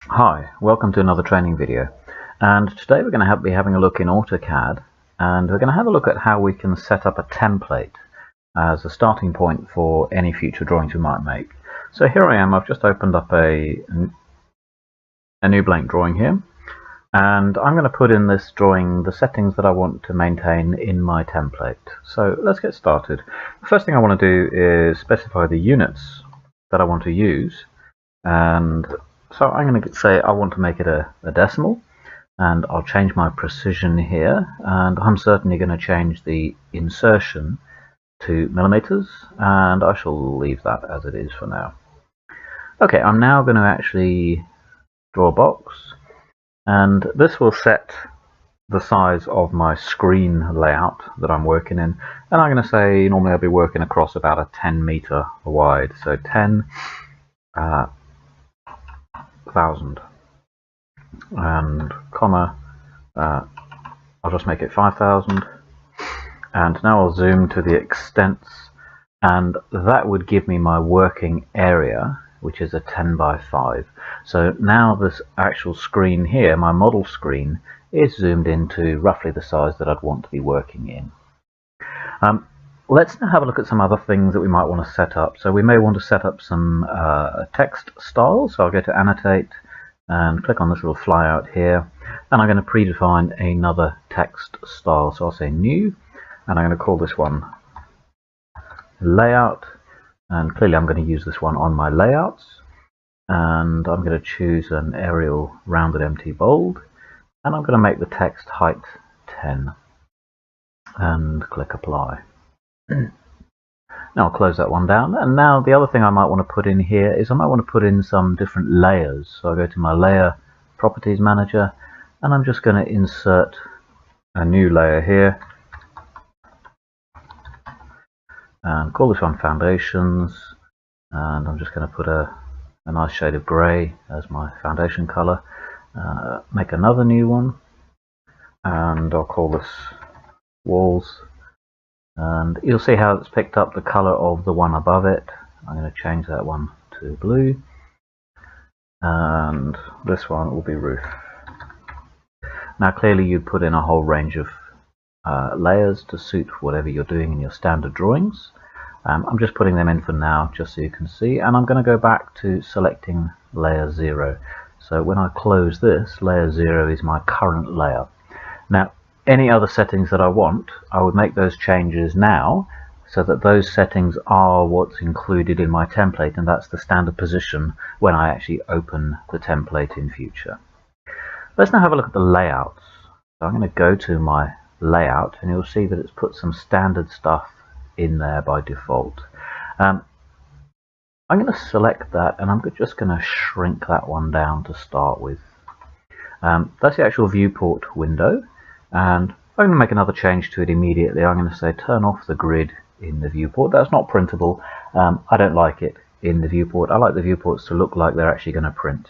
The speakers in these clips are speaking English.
Hi, welcome to another training video, and today we're going to be having a look in AutoCAD, and we're going to have a look at how we can set up a template as a starting point for any future drawings we might make. So here I am, I've just opened up a new blank drawing here, and I'm going to put in this drawing the settings that I want to maintain in my template. So let's get started. The first thing I want to do is specify the units that I want to use, and so I'm going to say I want to make it a decimal, and I'll change my precision here, and I'm certainly going to change the insertion to millimeters, and I shall leave that as it is for now. Okay, I'm now going to actually draw a box, and this will set the size of my screen layout that I'm working in, and I'm going to say normally I'll be working across about a 10 meter wide, so 10,000 and comma, I'll just make it 5,000, and now I'll zoom to the extents, and that would give me my working area, which is a 10 by 5. So now this actual screen here, my model screen, is zoomed into roughly the size that I'd want to be working in. Let's now have a look at some other things that we might want to set up. So we may want to set up some text styles. So I'll go to Annotate and click on this little flyout here, and I'm going to predefine another text style. So I'll say New, and I'm going to call this one Layout, and clearly I'm going to use this one on my layouts, and I'm going to choose an Arial rounded empty bold, and I'm going to make the text height 10 and click Apply. Now I'll close that one down, and now the other thing I might want to put in here is I might want to put in some different layers. So I go to my Layer Properties Manager, and I'm just going to insert a new layer here, and call this one Foundations, and I'm just going to put a nice shade of grey as my foundation color. Make another new one, and I'll call this Walls, and you'll see how it's picked up the color of the one above it. I'm going to change that one to blue, and this one will be Roof. Now clearly you put in a whole range of layers to suit whatever you're doing in your standard drawings. I'm just putting them in for now just so you can see, and I'm going to go back to selecting layer 0. So when I close this, layer 0 is my current layer. Now any other settings that I want, I would make those changes now so that those settings are what's included in my template, and that's the standard position when I actually open the template in future. Let's now have a look at the layouts. So I'm going to go to my layout, and you'll see that it's put some standard stuff in there by default. I'm going to select that, and I'm just going to shrink that one down to start with. That's the actual viewport window, and I'm going to make another change to it immediately. I'm going to say turn off the grid in the viewport. That's not printable. I don't like it in the viewport. I like the viewports to look like they're actually going to print.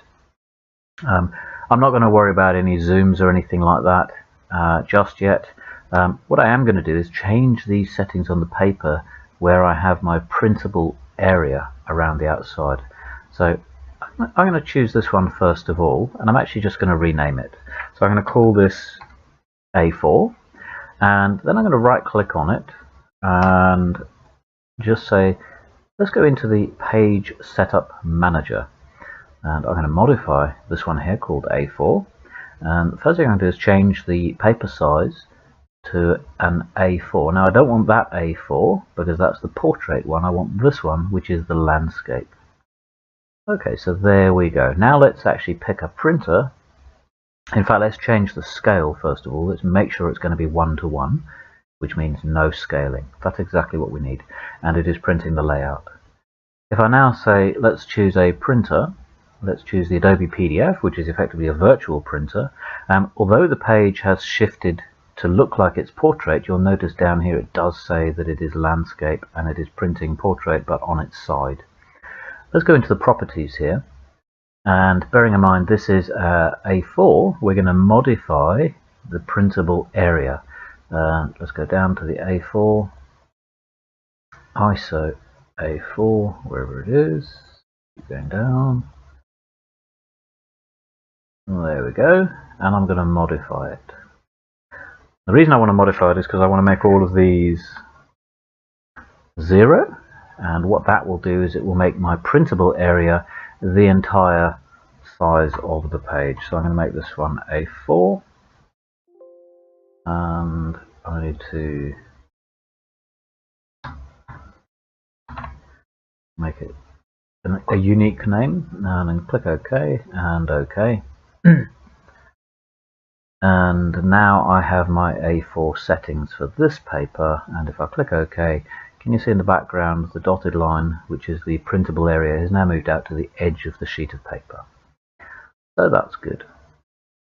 I'm not going to worry about any zooms or anything like that just yet. What I am going to do is change these settings on the paper where I have my printable area around the outside. So I'm going to choose this one first of all, and I'm actually just going to rename it. So I'm going to call this A4, and then I'm going to right click on it and just say let's go into the Page Setup Manager, and I'm going to modify this one here called A4, and the first thing I'm going to do is change the paper size to an A4. Now I don't want that A4 because that's the portrait one. I want this one, which is the landscape. Okay, so there we go. Now let's actually pick a printer. In fact, let's change the scale first of all. Let's make sure it's going to be 1:1, which means no scaling. That's exactly what we need, and it is printing the layout. If I now say let's choose a printer, let's choose the Adobe PDF, which is effectively a virtual printer. Although the page has shifted to look like it's portrait, you'll notice down here it does say that it is landscape, and it is printing portrait but on its side. Let's go into the properties here, and bearing in mind this is A4, we're going to modify the printable area. Let's go down to the A4, ISO A4, wherever it is, keep going down, There we go, and I'm going to modify it. The reason I want to modify it is because I want to make all of these 0, and what that will do is it will make my printable area the entire size of the page. So I'm going to make this one A4, and I need to make it a unique name, and then click OK and OK. And now I have my A4 settings for this paper, and if I click OK, can you see in the background the dotted line, which is the printable area, has now moved out to the edge of the sheet of paper. So that's good.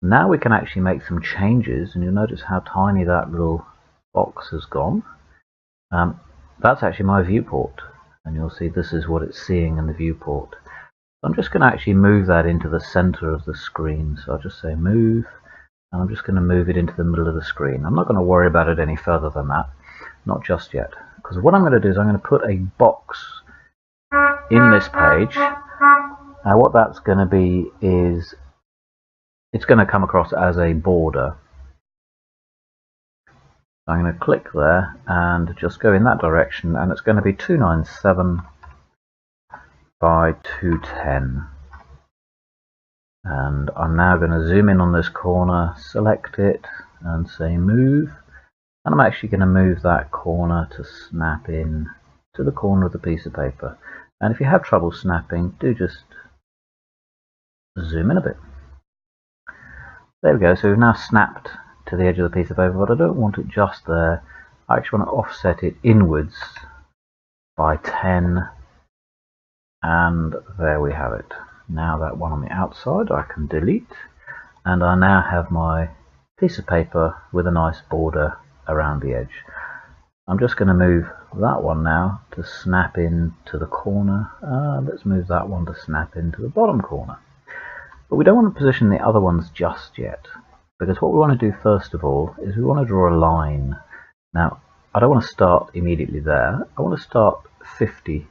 Now we can actually make some changes, and you'll notice how tiny that little box has gone. That's actually my viewport, and you'll see this is what it's seeing in the viewport. I'm just going to actually move that into the center of the screen. So I'll just say move, and I'm just going to move it into the middle of the screen. I'm not going to worry about it any further than that, not just yet, because what I'm going to do is I'm going to put a box in this page. Now what that's going to be is it's going to come across as a border. I'm going to click there and just go in that direction, and it's going to be 297 by 210. And I'm now going to zoom in on this corner, select it and say move, and I'm actually going to move that corner to snap in to the corner of the piece of paper. And if you have trouble snapping, do just zoom in a bit. There we go, so we've now snapped to the edge of the piece of paper, but I don't want it just there. I actually want to offset it inwards by 10, and there we have it. Now that one on the outside I can delete, and I now have my piece of paper with a nice border around the edge. I'm just going to move that one now to snap in to the corner. Let's move that one to snap into the bottom corner. But we don't want to position the other ones just yet, because what we want to do first of all is we want to draw a line. Now I don't want to start immediately there, I want to start 50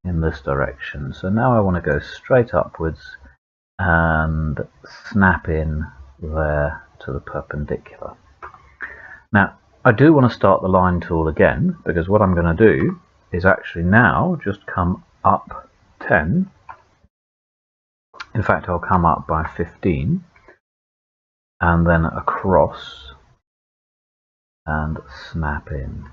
in this direction. So now I want to go straight upwards and snap in there to the perpendicular. Now I do want to start the line tool again, because what I'm going to do is actually now just come up 10. In fact, I'll come up by 15 and then across and snap in.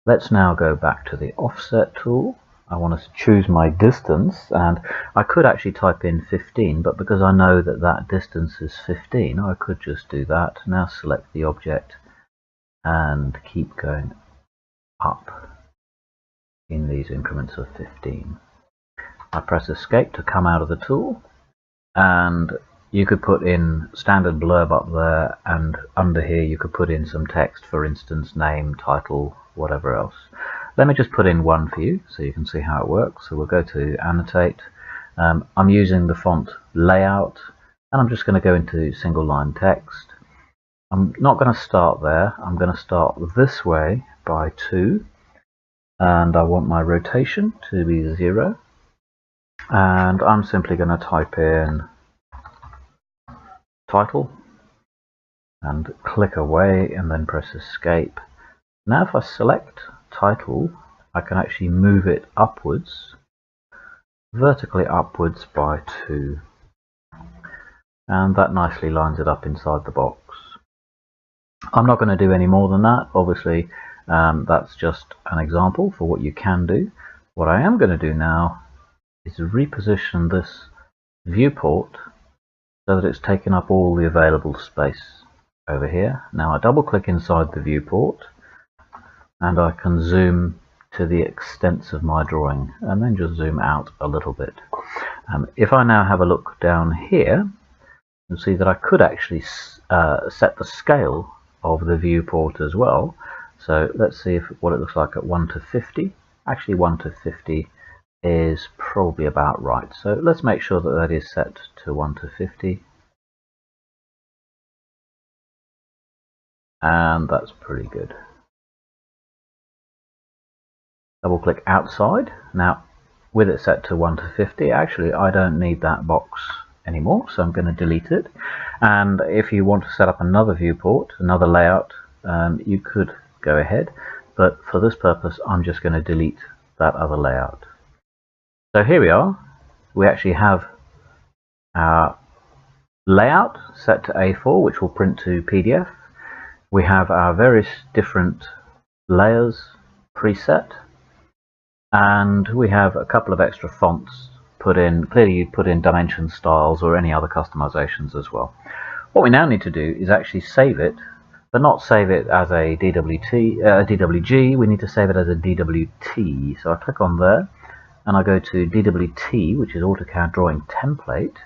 Let's now go back to the offset tool. I want to choose my distance, and I could actually type in 15, but because I know that that distance is 15, I could just do that. Now select the object and keep going up in these increments of 15. I press escape to come out of the tool, and you could put in standard blurb up there, and under here you could put in some text, for instance name, title, whatever else. Let me just put in one for you so you can see how it works. So we'll go to annotate. I'm using the font layout, and I'm just going to go into single line text. I'm not going to start there, I'm going to start this way by 2, and I want my rotation to be 0, and I'm simply going to type in title and click away and then press escape. Now if I select title, I can actually move it upwards, vertically upwards by 2, and that nicely lines it up inside the box. I'm not going to do any more than that, obviously. That's just an example for what you can do. What I am going to do now is reposition this viewport so that it's taken up all the available space over here. Now I double click inside the viewport, and I can zoom to the extents of my drawing and then just zoom out a little bit. If I now have a look down here, you'll see that I could actually set the scale of the viewport as well. So let's see what it looks like at 1 to 50. Actually 1 to 50 is probably about right. So let's make sure that that is set to 1 to 50. And that's pretty good. Double click outside. Now with it set to 1 to 50, actually I don't need that box anymore, so I'm going to delete it. And if you want to set up another viewport, another layout, you could go ahead, but for this purpose I'm just going to delete that other layout. So here we are. We actually have our layout set to A4, which will print to PDF. We have our various different layers preset, and we have a couple of extra fonts put in. Clearly you put in dimension styles or any other customizations as well. What we now need to do is actually save it, but not save it as a DWG. We need to save it as a DWT. So I click on there and I go to DWT, which is AutoCAD Drawing Template.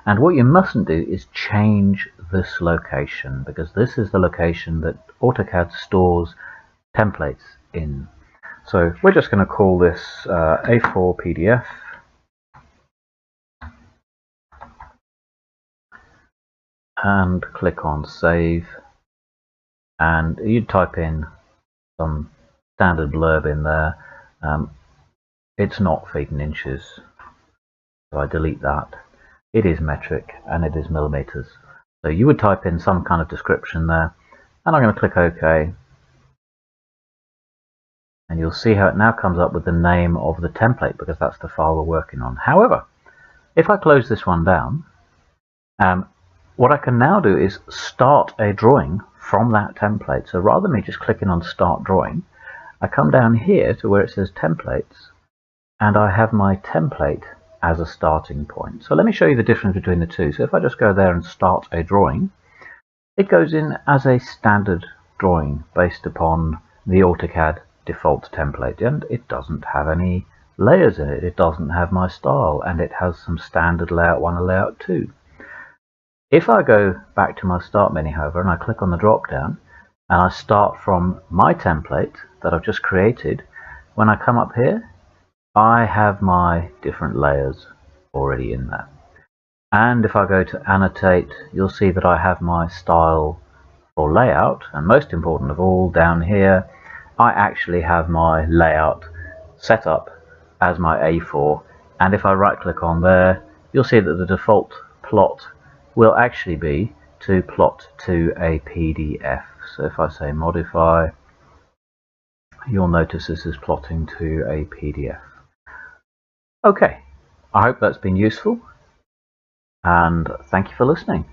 And what you mustn't do is change this location, because this is the location that AutoCAD stores templates in. So we're just going to call this A4 PDF. And click on Save. And you type in some standard blurb in there. It's not feet and inches, so I delete that. It is metric and it is millimeters. So you would type in some kind of description there, and I'm going to click OK. And you'll see how it now comes up with the name of the template, because that's the file we're working on. However, if I close this one down, what I can now do is start a drawing from that template. So rather than me just clicking on Start Drawing, I come down here to where it says Templates, and I have my template as a starting point. So let me show you the difference between the two. So if I just go there and start a drawing, it goes in as a standard drawing based upon the AutoCAD default template, and it doesn't have any layers in it. It doesn't have my style, and it has some standard layout 1 and layout 2. If I go back to my start menu, however, and I click on the drop down and I start from my template that I've just created, when I come up here I have my different layers already in there. And if I go to annotate, you'll see that I have my style for layout, and most important of all, down here I actually have my layout set up as my A4, and if I right click on there, you'll see that the default plot will actually be to plot to a PDF. So if I say modify, you'll notice this is plotting to a PDF. Okay, I hope that's been useful, and thank you for listening.